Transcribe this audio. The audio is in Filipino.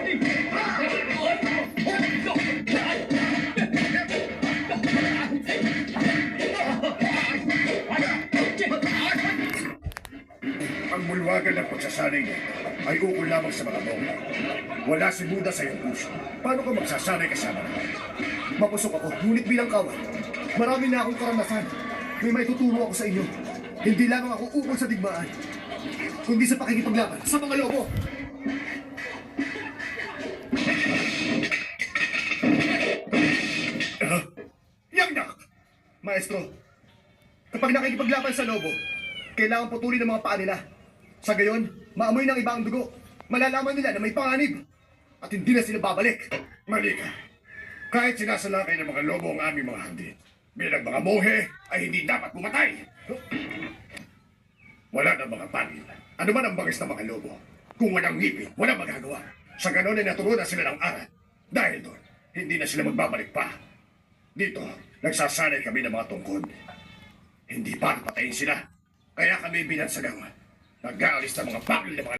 Ang bulwagan ng pagsasanay niya ay ukol lamang sa mga bongga. Wala si Buddha sa iyong puso. Paano ka magsasanay kasama naman? Mapusok ako, ngunit bilang kawal. Marami na akong karanasan. May maituturo ako sa inyo. Hindi lamang ako ukol sa digmaan, kundi sa pakikipaglaban sa mga lobo. Yang nak! Maestro, kapag nakikipaglaban sa lobo, kailangan putulin ang mga paa nila. Sa gayon, maamoy ng iba ang dugo. Malalaman nila na may panganib. At hindi na sila babalik. Mali ka. Kahit sinasalakay ng mga lobo ang aming mga handi, bilang mga mohe ay hindi dapat pumatay. Wala na mga panil. Ano man ang bangis ng mga lobo. Kung walang ngipin, walang magagawa. Sa ganon ay naturunan sila ng aral. Dahil doon, hindi na sila magbabalik pa. Dito, nagsasanay kami ng mga tungkod. Hindi para patayin sila. Kaya kami binansagang nag-aalis ng mga panil ng mga